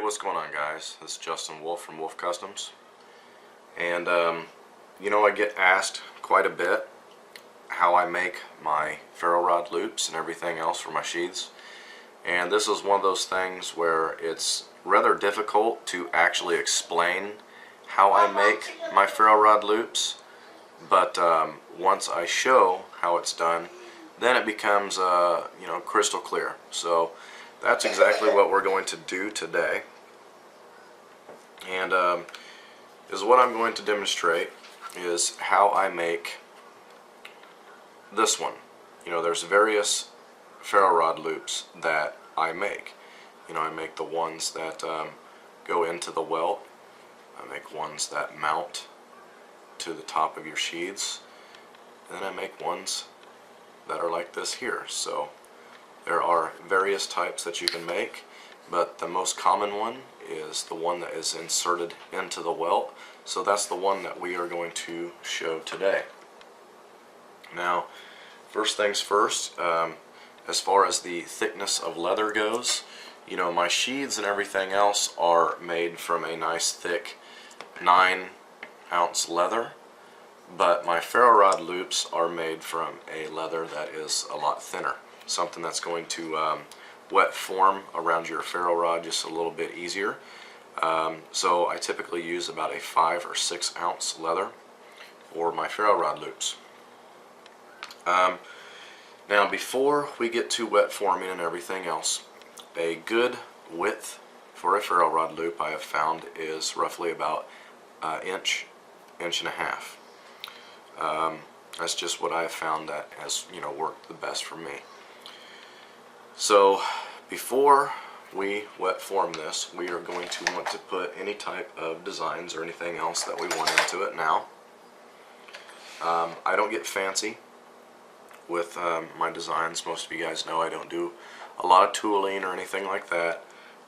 what's going on, guys? This is Justin Wolf from Wolf Customs, and you know, I get asked quite a bit how I make my ferro rod loops and everything else for my sheaths, and this is one of those things where it's rather difficult to actually explain how I make my ferro rod loops, but once I show how it's done, then it becomes you know, crystal clear. So that's exactly what we're going to do today, and is what I'm going to demonstrate is how I make this one. You know, there's various ferro rod loops that I make. You know, I make the ones that go into the welt. I make ones that mount to the top of your sheaths, and then I make ones that are like this here. So there are various types that you can make, but the most common one is the one that is inserted into the welt. So that's the one that we are going to show today. Now, first things first, as far as the thickness of leather goes, you know, my sheaths and everything else are made from a nice thick 9-ounce leather, but my ferro rod loops are made from a leather that is a lot thinner, something that's going to wet form around your ferro rod just a little bit easier. So I typically use about a 5 or 6 ounce leather for my ferro rod loops. Now, before we get to wet forming and everything else, a good width for a ferro rod loop I have found is roughly about inch and a half. That's just what I have found that has, you know, worked the best for me. So before we wet form this, we are going to want to put any type of designs or anything else that we want into it now. I don't get fancy with my designs. Most of you guys know I don't do a lot of tooling or anything like that.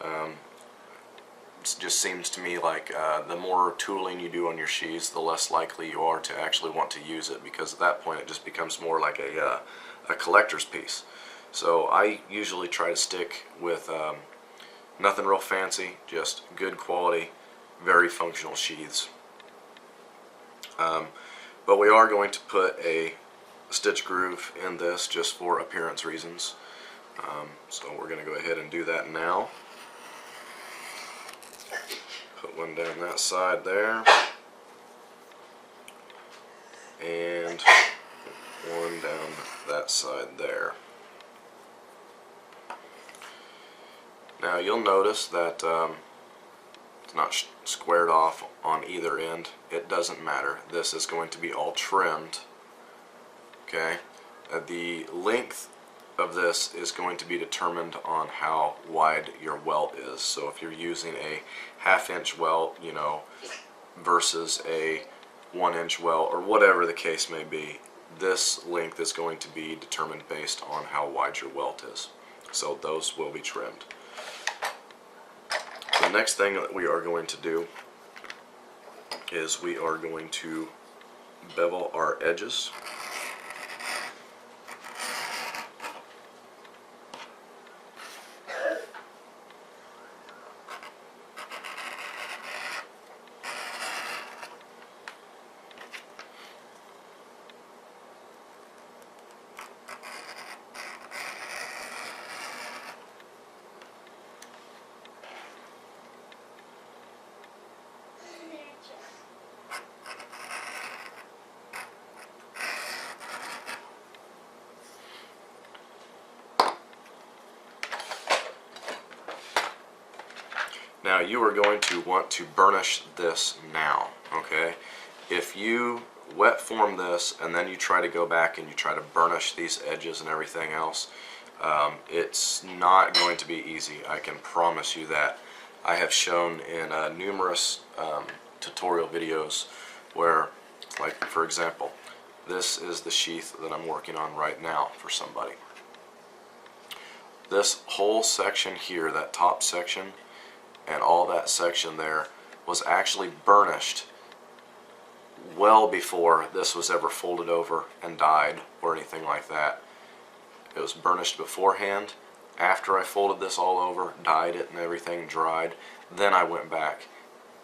It just seems to me like the more tooling you do on your sheaths, the less likely you are to actually want to use it, because at that point it just becomes more like a collector's piece. So I usually try to stick with nothing real fancy, just good quality, very functional sheaths. But we are going to put a stitch groove in this just for appearance reasons. So we're going to go ahead and do that now. Put one down that side there, and one down that side there. Now you'll notice that it's not squared off on either end. It doesn't matter. This is going to be all trimmed. Okay, the length of this is going to be determined on how wide your welt is. So if you're using a 1/2 inch welt, you know, versus a 1 inch welt, or whatever the case may be, this length is going to be determined based on how wide your welt is. So those will be trimmed. The next thing that we are going to do is we are going to bevel our edges. Now you are going to want to burnish this now, okay? If you wet form this and then you try to go back and you try to burnish these edges and everything else, it's not going to be easy. I can promise you that. I have shown in numerous tutorial videos where, like for example, this is the sheath that I'm working on right now for somebody. This whole section here, that top section, and all that section there was actually burnished well before this was ever folded over and dyed or anything like that. It was burnished beforehand, after I folded this all over, dyed it and everything, dried, then I went back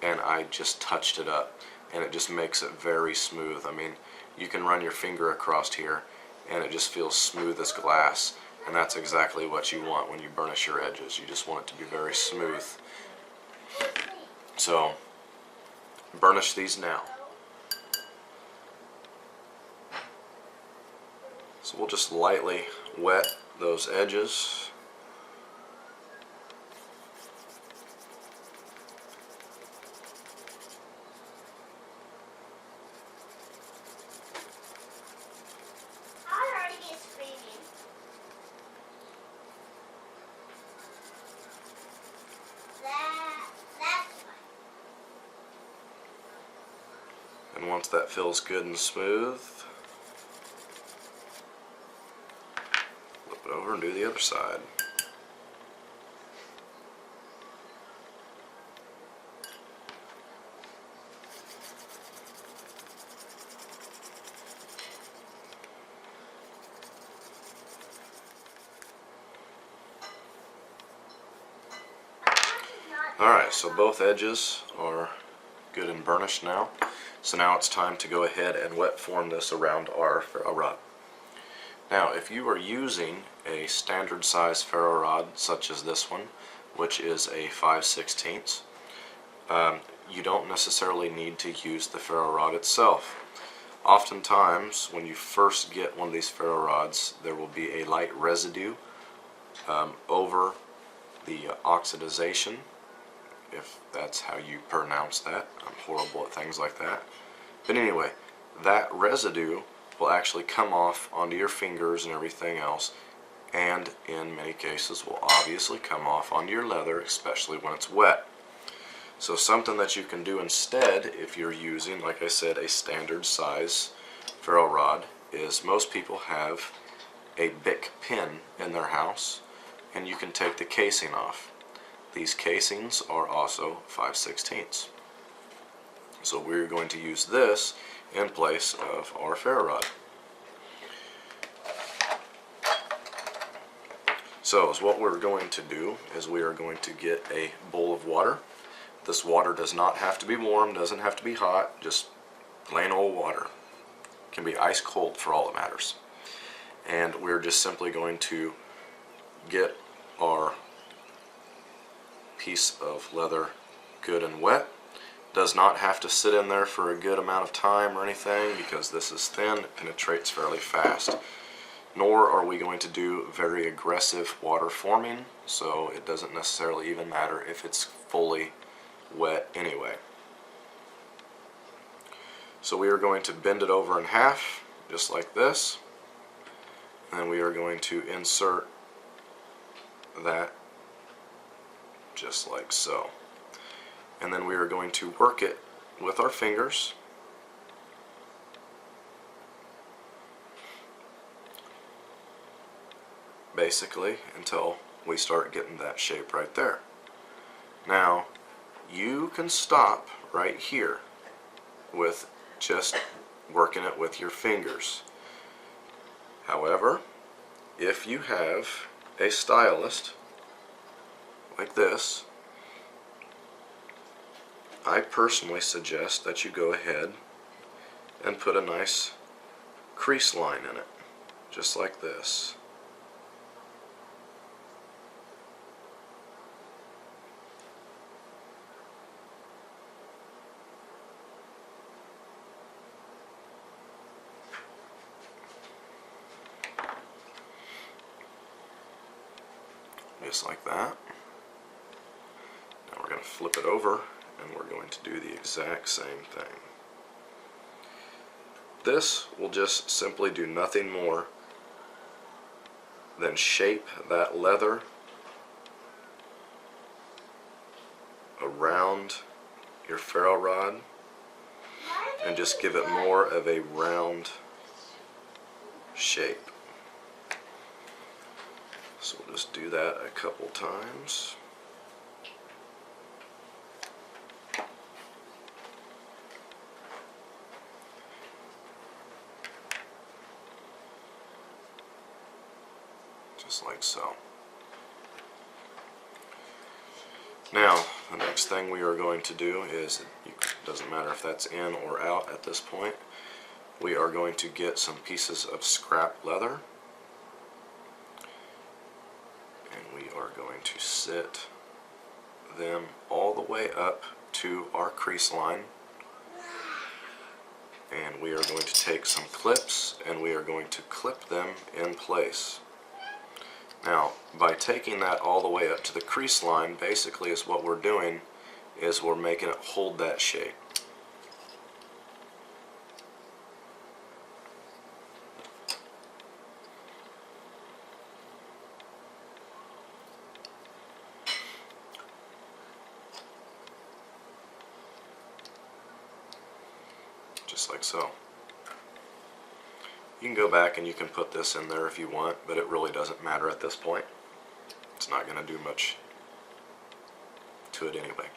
and I just touched it up, and it just makes it very smooth. I mean, you can run your finger across here and it just feels smooth as glass, and that's exactly what you want when you burnish your edges. You just want it to be very smooth. So burnish these now. So we'll just lightly wet those edges. And once that feels good and smooth, flip it over and do the other side. Alright, so both edges are good and burnished now. So now it's time to go ahead and wet form this around our ferro rod. Now, if you are using a standard size ferro rod such as this one, which is a 5/16, you don't necessarily need to use the ferro rod itself. Oftentimes, when you first get one of these ferro rods, there will be a light residue over the oxidization, if that's how you pronounce that. I'm horrible at things like that. But anyway, that residue will actually come off onto your fingers and everything else, and in many cases will obviously come off onto your leather, especially when it's wet. So something that you can do instead, if you're using, like I said, a standard size ferro rod, is most people have a Bic pen in their house, and you can take the casing off. These casings are also 5/16. So we're going to use this in place of our ferro rod. So what we're going to do is we are going to get a bowl of water. This water does not have to be warm, doesn't have to be hot, just plain old water. It can be ice cold for all that matters. And we're just simply going to get our piece of leather good and wet. Does not have to sit in there for a good amount of time or anything, because this is thin, it penetrates fairly fast. Nor are we going to do very aggressive water forming, so it doesn't necessarily even matter if it's fully wet anyway. So we are going to bend it over in half, just like this, and then we are going to insert that just like so. And then we are going to work it with our fingers basically until we start getting that shape right there. Now you can stop right here with just working it with your fingers. However, if you have a stylist like this, I personally suggest that you go ahead and put a nice crease line in it, just like this. Just like that. Now we're going to flip it over and we're going to do the exact same thing. This will just simply do nothing more than shape that leather around your ferro rod and just give it more of a round shape. So we'll just do that a couple times. Just like so. Now, the next thing we are going to do is, it doesn't matter if that's in or out at this point, we are going to get some pieces of scrap leather, and we are going to sit them all the way up to our crease line, and we are going to take some clips and we are going to clip them in place. Now, by taking that all the way up to the crease line, basically is what we're doing is we're making it hold that shape. Just like so. You can go back and you can put this in there if you want, but it really doesn't matter at this point. It's not going to do much to it anyway.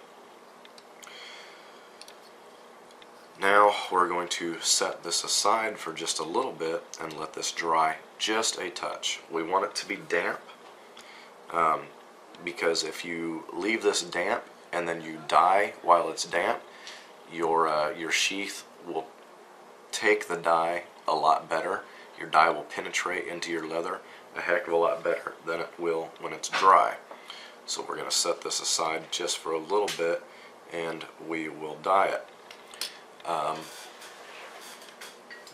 Now we're going to set this aside for just a little bit and let this dry just a touch. We want it to be damp because if you leave this damp and then you dye while it's damp, your sheath will take the dye a lot better. Your dye will penetrate into your leather a heck of a lot better than it will when it's dry. So we're going to set this aside just for a little bit and we will dye it.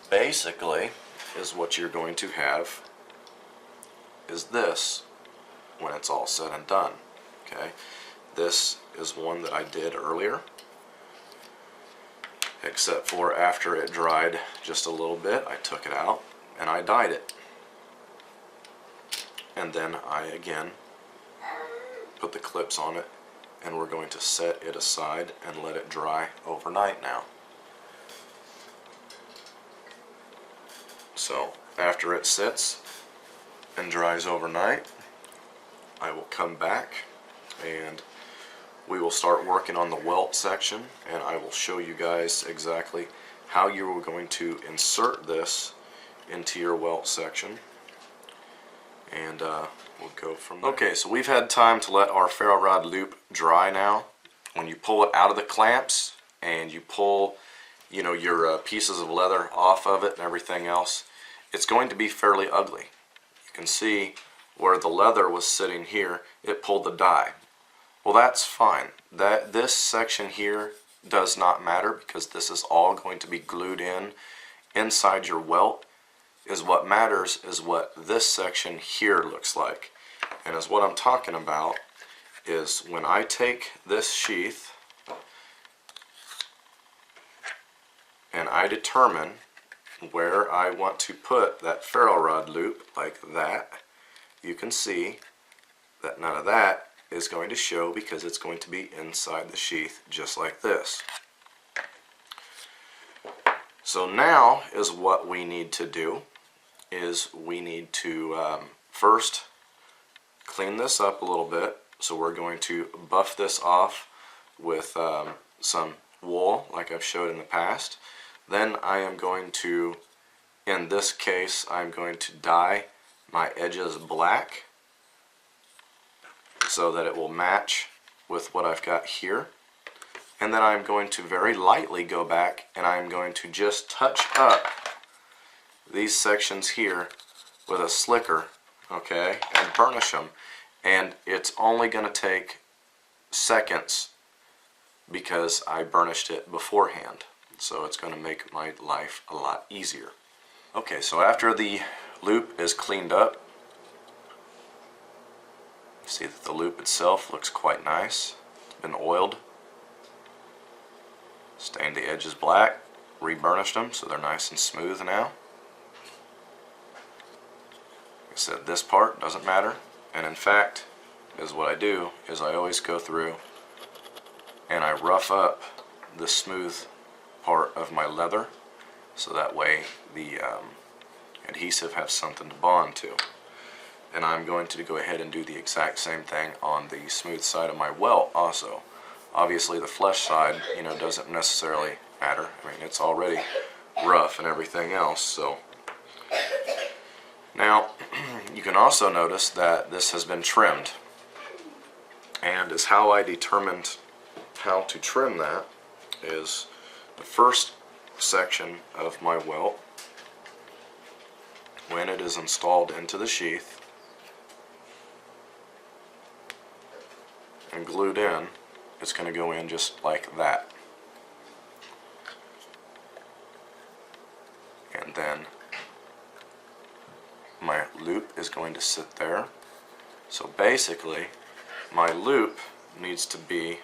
Basically is what you're going to have is this when it's all said and done. Okay, this is one that I did earlier, except for after it dried just a little bit, I took it out and I dyed it. And then I again put the clips on it, and we're going to set it aside and let it dry overnight now. So after it sits and dries overnight, I will come back and we will start working on the welt section, and I will show you guys exactly how you are going to insert this into your welt section, and we'll go from there. Okay, so we've had time to let our ferro rod loop dry now. When you pull it out of the clamps and you pull, you know, your pieces of leather off of it and everything else, it's going to be fairly ugly. You can see where the leather was sitting here, it pulled the dye. Well, that's fine. This section here does not matter because this is all going to be glued in inside your welt. Is what matters is what this section here looks like. And as what I'm talking about is when I take this sheath and I determine where I want to put that ferro rod loop like that, you can see that none of that is going to show because it's going to be inside the sheath just like this. So now is what we need to do is we need to first clean this up a little bit. So we're going to buff this off with some wool like I've showed in the past. Then I am going to, in this case, I'm going to dye my edges black so that it will match with what I've got here. And then I'm going to very lightly go back and I'm going to just touch up these sections here with a slicker, okay, and burnish them. And it's only going to take seconds because I burnished it beforehand. So it's going to make my life a lot easier. Okay, so after the loop is cleaned up, see that the loop itself looks quite nice. It's been oiled. Stained the edges black, re-burnished them so they're nice and smooth now. Like I said, this part doesn't matter, and in fact is what I do is I always go through and I rough up the smooth part of my leather so that way the adhesive has something to bond to. And I'm going to go ahead and do the exact same thing on the smooth side of my welt also. Obviously the flesh side, you know, doesn't necessarily matter. I mean, it's already rough and everything else. So now you can also notice that this has been trimmed. and is how I determined how to trim that is the first section of my welt, when it is installed into the sheath and glued in, it's going to go in just like that. And then my loop is going to sit there. So basically my loop needs to be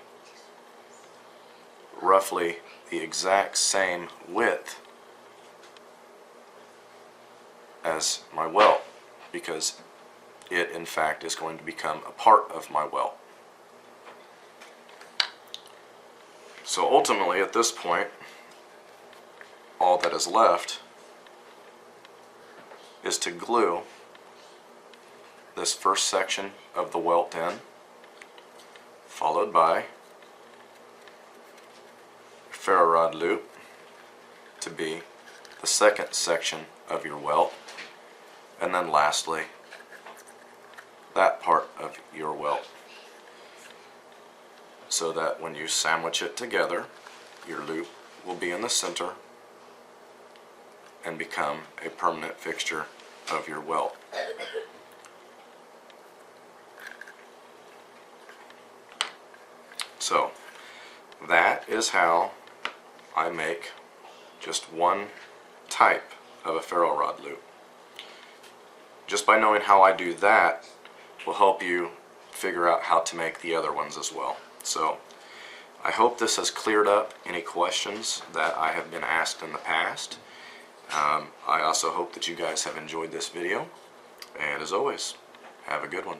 roughly the exact same width as my welt, because it in fact is going to become a part of my welt. So ultimately at this point, all that is left is to glue this first section of the welt in, followed by ferro rod loop to be the second section of your welt, and then lastly that part of your welt, so that when you sandwich it together, your loop will be in the center and become a permanent fixture of your welt. So that is how I make just one type of a ferro rod loop. Just by knowing how I do that will help you figure out how to make the other ones as well. So I hope this has cleared up any questions that I have been asked in the past. I also hope that you guys have enjoyed this video, and as always, have a good one.